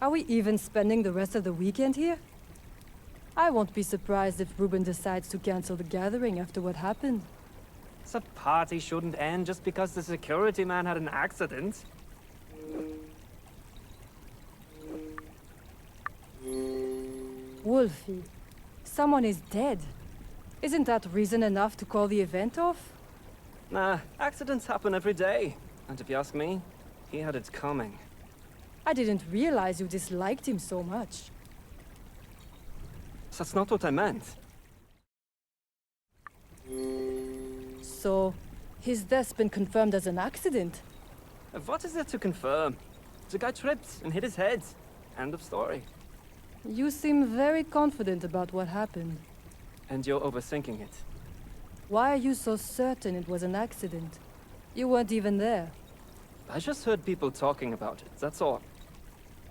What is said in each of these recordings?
Are we even spending the rest of the weekend here? I won't be surprised if Ruben decides to cancel the gathering after what happened. The party shouldn't end just because the security man had an accident. Wolfie, someone is dead. Isn't that reason enough to call the event off? Nah, accidents happen every day. And if you ask me, he had it coming. I didn't realize you disliked him so much. That's not what I meant. So, his death's been confirmed as an accident? What is there to confirm? The guy tripped and hit his head. End of story. You seem very confident about what happened. And you're overthinking it. Why are you so certain it was an accident? You weren't even there. I just heard people talking about it, that's all.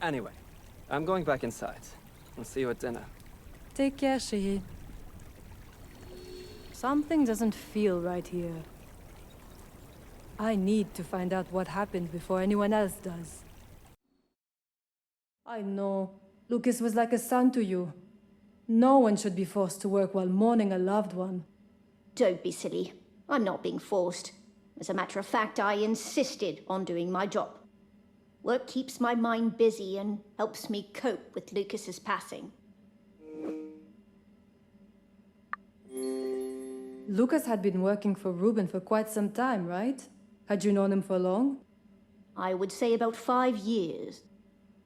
Anyway, I'm going back inside. I'll see you at dinner. Take care, Shehi. Something doesn't feel right here. I need to find out what happened before anyone else does. I know. Lucas was like a son to you. No one should be forced to work while mourning a loved one. Don't be silly. I'm not being forced. As a matter of fact, I insisted on doing my job. Work keeps my mind busy and helps me cope with Lucas's passing. Lucas had been working for Ruben for quite some time, right? Had you known him for long? I would say about 5 years.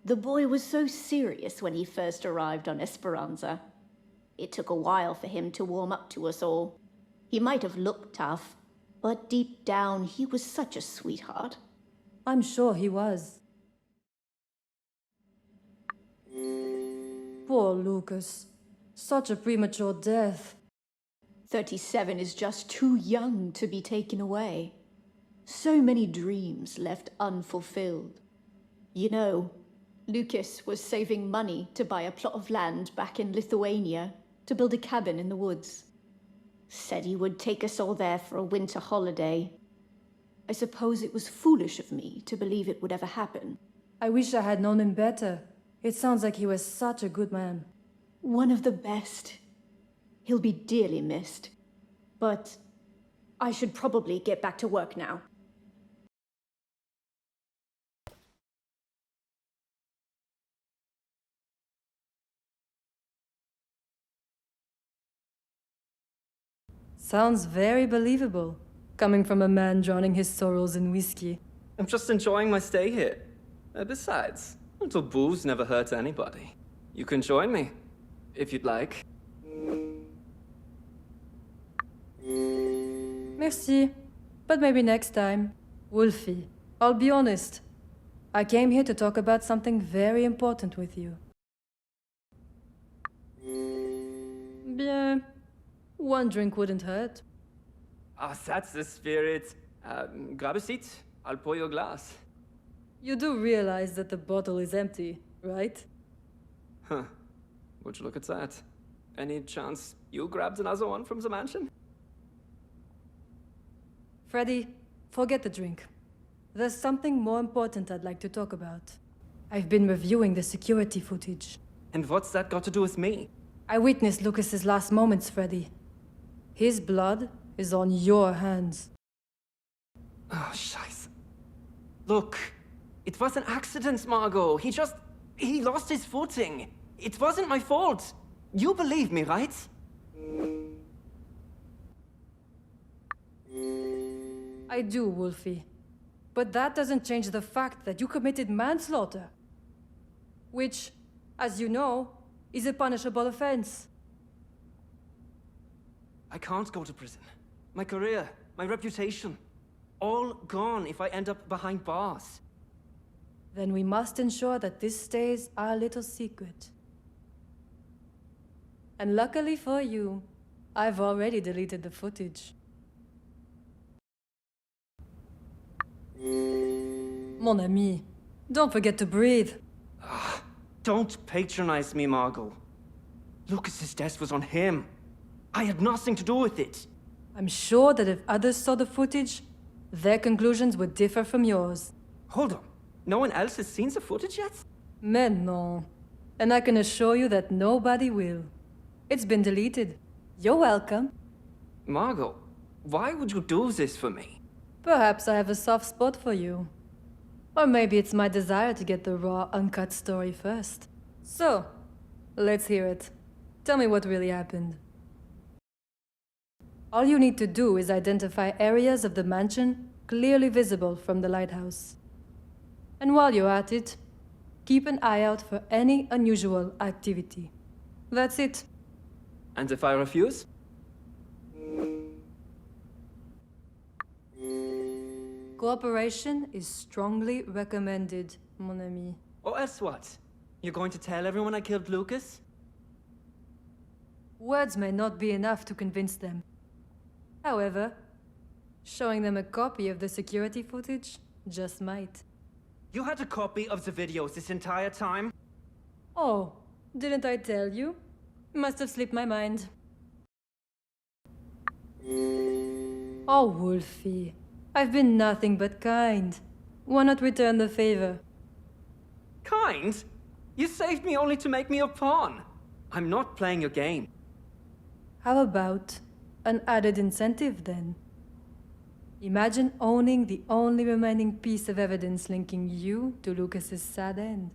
The boy was so serious when he first arrived on Esperanza. It took a while for him to warm up to us all. He might have looked tough, but deep down he was such a sweetheart. I'm sure he was. Poor Lucas. Such a premature death. 37 is just too young to be taken away. So many dreams left unfulfilled. You know, Lucas was saving money to buy a plot of land back in Lithuania to build a cabin in the woods. Said he would take us all there for a winter holiday. I suppose it was foolish of me to believe it would ever happen. I wish I had known him better. It sounds like he was such a good man. One of the best. He'll be dearly missed. But I should probably get back to work now. Sounds very believable, coming from a man drowning his sorrows in whiskey. I'm just enjoying my stay here. Besides, a little booze never hurts anybody. You can join me, if you'd like. Merci, but maybe next time. Wolfie, I'll be honest. I came here to talk about something very important with you. Bien. One drink wouldn't hurt. Ah, that's the spirit. Grab a seat. I'll pour you a glass. You do realize that the bottle is empty, right? Huh. Would you look at that? Any chance you grabbed another one from the mansion? Freddy, forget the drink. There's something more important I'd like to talk about. I've been reviewing the security footage. And what's that got to do with me? I witnessed Lucas's last moments, Freddy. His blood is on your hands. Oh, scheiße. Look, it was an accident, Margot. He lost his footing. It wasn't my fault. You believe me, right? I do, Wolfie. But that doesn't change the fact that you committed manslaughter. Which, as you know, is a punishable offense. I can't go to prison. My career, my reputation, all gone if I end up behind bars. Then we must ensure that this stays our little secret. And luckily for you, I've already deleted the footage. Mon ami, don't forget to breathe. Don't patronize me, Margot. Lucas's death was on him. I had nothing to do with it. I'm sure that if others saw the footage, their conclusions would differ from yours. Hold on. No one else has seen the footage yet? Mais non. And I can assure you that nobody will. It's been deleted. You're welcome. Margot, why would you do this for me? Perhaps I have a soft spot for you. Or maybe it's my desire to get the raw, uncut story first. So, let's hear it. Tell me what really happened. All you need to do is identify areas of the mansion clearly visible from the lighthouse. And while you're at it, keep an eye out for any unusual activity. That's it. And if I refuse? Cooperation is strongly recommended, mon ami. Or else what? You're going to tell everyone I killed Lucas? Words may not be enough to convince them. However, showing them a copy of the security footage just might. You had a copy of the videos this entire time? Oh, didn't I tell you? Must have slipped my mind. Oh, Wolfie, I've been nothing but kind. Why not return the favor? Kind? You saved me only to make me a pawn. I'm not playing your game. How about an added incentive then? Imagine owning the only remaining piece of evidence linking you to Lucas's sad end.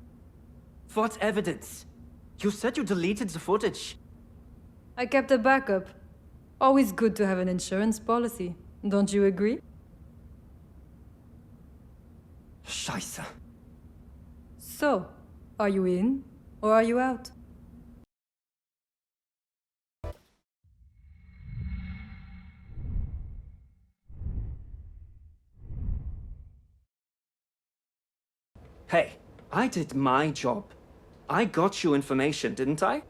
What evidence? You said you deleted the footage. I kept a backup. Always good to have an insurance policy. Don't you agree? Scheiße. So, are you in or are you out? Hey, I did my job. I got you information, didn't I?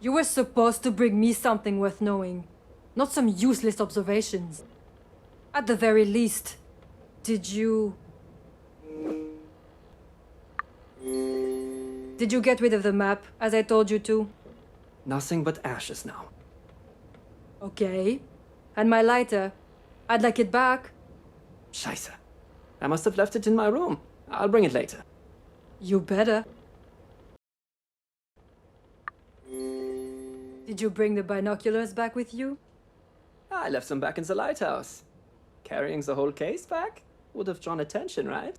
You were supposed to bring me something worth knowing, not some useless observations. At the very least, did you get rid of the map, as I told you to? Nothing but ashes now. Okay. And my lighter? I'd like it back. Scheiße. I must have left it in my room. I'll bring it later. You better. Did you bring the binoculars back with you? I left them back in the lighthouse. Carrying the whole case back would have drawn attention, right?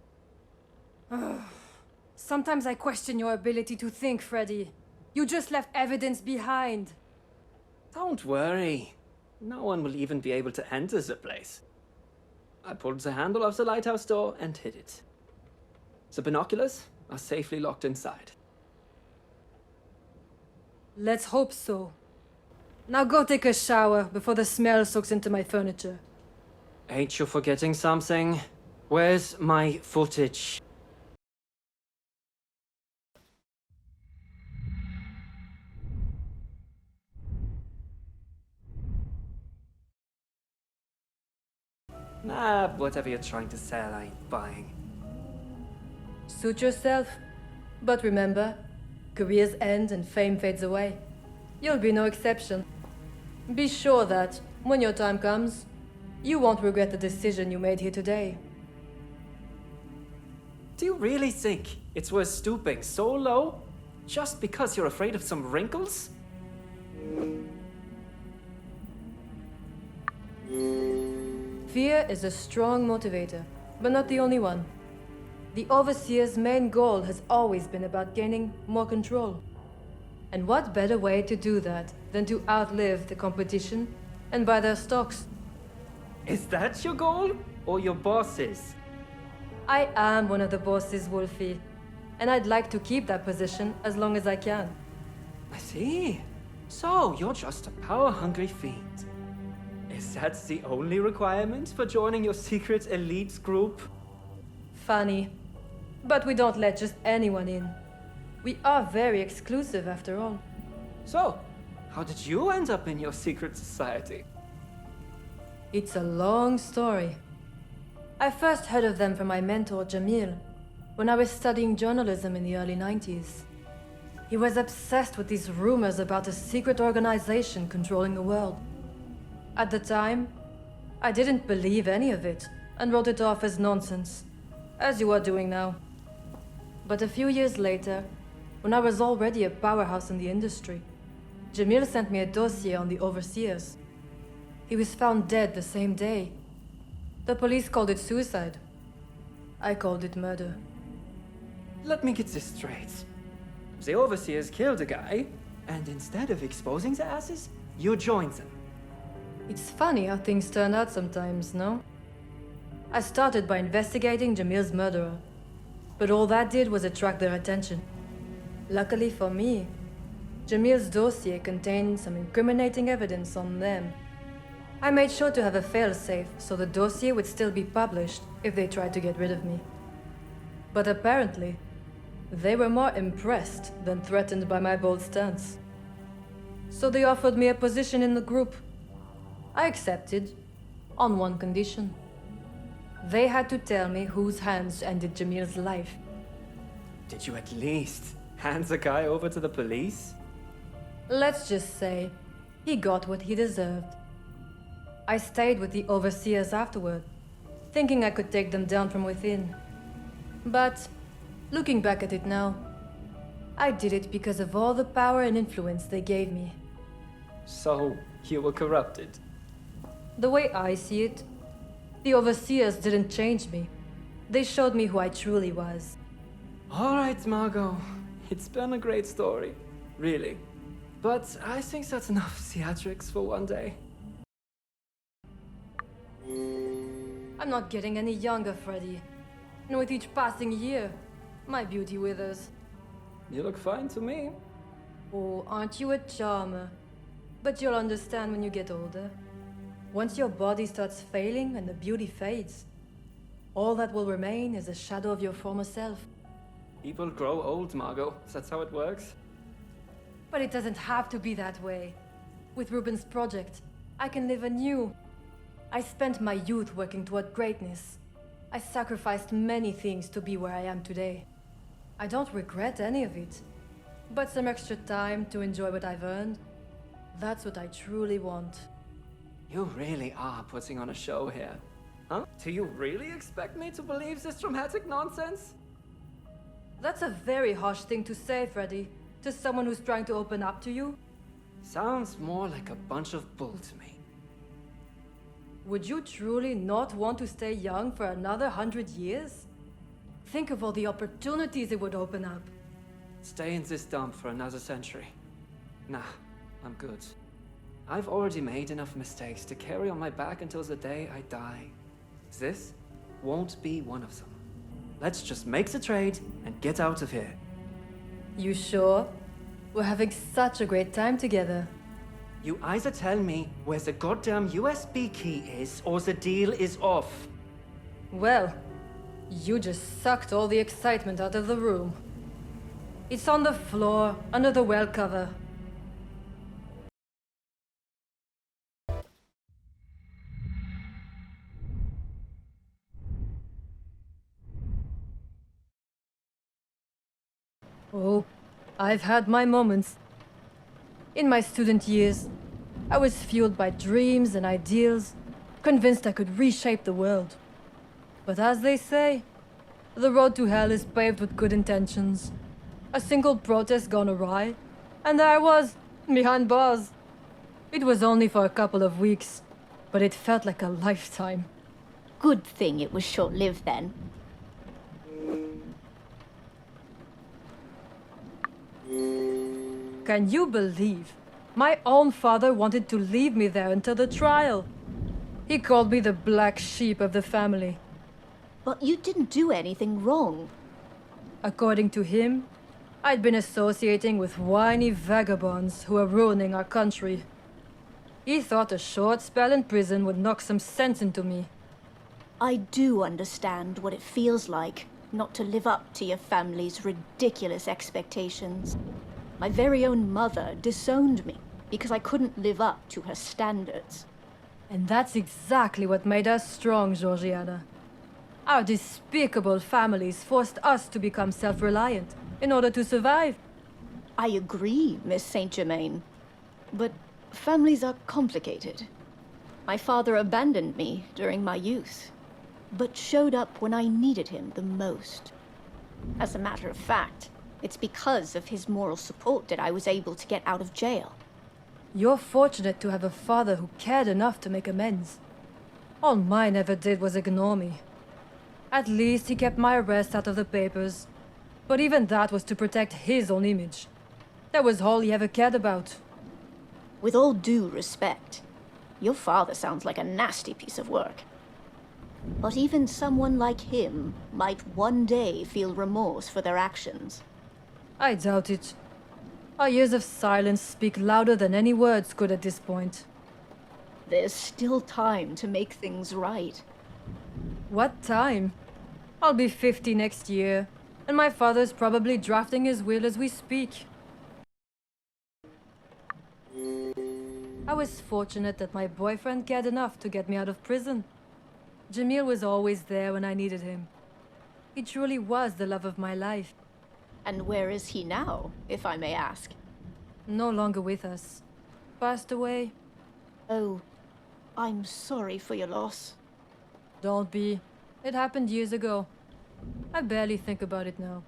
Sometimes I question your ability to think, Freddy. You just left evidence behind. Don't worry. No one will even be able to enter the place. I pulled the handle of the lighthouse door and hid it. The binoculars are safely locked inside. Let's hope so. Now go take a shower before the smell soaks into my furniture. Ain't you forgetting something? Where's my footage? Nah, whatever you're trying to sell, I ain't buying. Suit yourself. But remember, careers end and fame fades away. You'll be no exception. Be sure that, when your time comes, you won't regret the decision you made here today. Do you really think it's worth stooping so low just because you're afraid of some wrinkles? Fear is a strong motivator, but not the only one. The Overseer's main goal has always been about gaining more control. And what better way to do that than to outlive the competition and buy their stocks? Is that your goal or your boss's? I am one of the bosses, Wolfie, and I'd like to keep that position as long as I can. I see. So you're just a power-hungry fiend. Is that the only requirement for joining your secret elites group? Funny. But we don't let just anyone in. We are very exclusive after all. So, how did you end up in your secret society? It's a long story. I first heard of them from my mentor, Jamil, when I was studying journalism in the early 90s. He was obsessed with these rumors about a secret organization controlling the world. At the time, I didn't believe any of it and wrote it off as nonsense, as you are doing now. But a few years later, when I was already a powerhouse in the industry, Jamil sent me a dossier on the overseers. He was found dead the same day. The police called it suicide. I called it murder. Let me get this straight. The overseers killed a guy, and instead of exposing the asses, you joined them. It's funny how things turn out sometimes, no? I started by investigating Jamil's murderer, but all that did was attract their attention. Luckily for me, Jamil's dossier contained some incriminating evidence on them. I made sure to have a failsafe so the dossier would still be published if they tried to get rid of me. But apparently, they were more impressed than threatened by my bold stance. So they offered me a position in the group. I accepted, on one condition. They had to tell me whose hands ended Jamil's life. Did you at least hand the guy over to the police? Let's just say, he got what he deserved. I stayed with the overseers afterward, thinking I could take them down from within. But, looking back at it now, I did it because of all the power and influence they gave me. So, you were corrupted. The way I see it, the overseers didn't change me. They showed me who I truly was. All right, Margot. It's been a great story. Really. But I think that's enough theatrics for one day. I'm not getting any younger, Freddy. And with each passing year, my beauty withers. You look fine to me. Oh, aren't you a charmer? But you'll understand when you get older. Once your body starts failing and the beauty fades, all that will remain is a shadow of your former self. People grow old, Margot. That's how it works. But it doesn't have to be that way. With Ruben's project, I can live anew. I spent my youth working toward greatness. I sacrificed many things to be where I am today. I don't regret any of it. But some extra time to enjoy what I've earned, that's what I truly want. You really are putting on a show here. Huh? Do you really expect me to believe this dramatic nonsense? That's a very harsh thing to say, Freddy, to someone who's trying to open up to you. Sounds more like a bunch of bull to me. Would you truly not want to stay young for another 100 years? Think of all the opportunities it would open up. Stay in this dump for another century. Nah, I'm good. I've already made enough mistakes to carry on my back until the day I die. This won't be one of them. Let's just make the trade and get out of here. You sure? We're having such a great time together. You either tell me where the goddamn USB key is, or the deal is off. Well, you just sucked all the excitement out of the room. It's on the floor, under the well cover. Oh, I've had my moments. In my student years, I was fueled by dreams and ideals, convinced I could reshape the world. But as they say, the road to hell is paved with good intentions. A single protest gone awry, and there I was, behind bars. It was only for a couple of weeks, but it felt like a lifetime. Good thing it was short-lived then. Can you believe? My own father wanted to leave me there until the trial. He called me the black sheep of the family. But you didn't do anything wrong. According to him, I'd been associating with whiny vagabonds who were ruining our country. He thought a short spell in prison would knock some sense into me. I do understand what it feels like not to live up to your family's ridiculous expectations. My very own mother disowned me because I couldn't live up to her standards. And that's exactly what made us strong, Georgiana. Our despicable families forced us to become self-reliant in order to survive. I agree, Miss Saint Germain. But families are complicated. My father abandoned me during my youth, but showed up when I needed him the most. As a matter of fact, it's because of his moral support that I was able to get out of jail. You're fortunate to have a father who cared enough to make amends. All mine ever did was ignore me. At least he kept my arrest out of the papers. But even that was to protect his own image. That was all he ever cared about. With all due respect, your father sounds like a nasty piece of work. But even someone like him might one day feel remorse for their actions. I doubt it. Our years of silence speak louder than any words could at this point. There's still time to make things right. What time? I'll be 50 next year, and my father's probably drafting his will as we speak. I was fortunate that my boyfriend cared enough to get me out of prison. Jamil was always there when I needed him. He truly was the love of my life. And where is he now, if I may ask? No longer with us. Passed away. Oh, I'm sorry for your loss. Don't be. It happened years ago. I barely think about it now.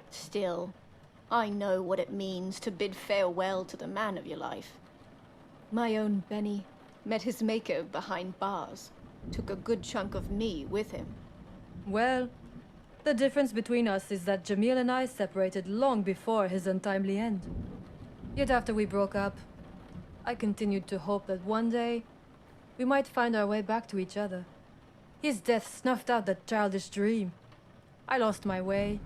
Still, I know what it means to bid farewell to the man of your life. My own Benny met his maker behind bars. Took a good chunk of me with him. Well, the difference between us is that Jamil and I separated long before his untimely end. Yet after we broke up, I continued to hope that one day we might find our way back to each other. His death snuffed out that childish dream. I lost my way,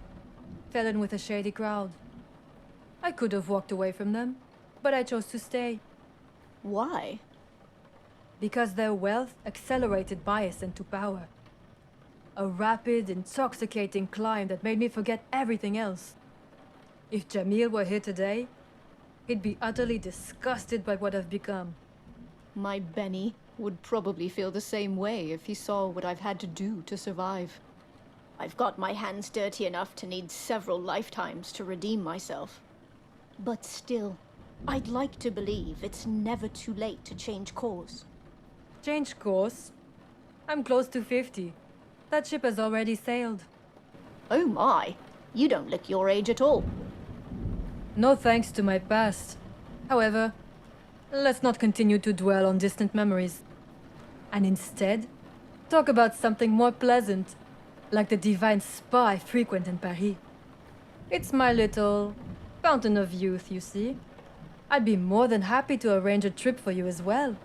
fell in with a shady crowd. I could have walked away from them, but I chose to stay. Why? Because their wealth accelerated bias into power. A rapid, intoxicating climb that made me forget everything else. If Jamil were here today, he'd be utterly disgusted by what I've become. My Benny would probably feel the same way if he saw what I've had to do to survive. I've got my hands dirty enough to need several lifetimes to redeem myself. But still, I'd like to believe it's never too late to change course. Change course? I'm close to 50. That ship has already sailed. Oh my, you don't look your age at all. No thanks to my past. However, let's not continue to dwell on distant memories. And instead, talk about something more pleasant, like the divine spa I frequent in Paris. It's my little fountain of youth, you see. I'd be more than happy to arrange a trip for you as well.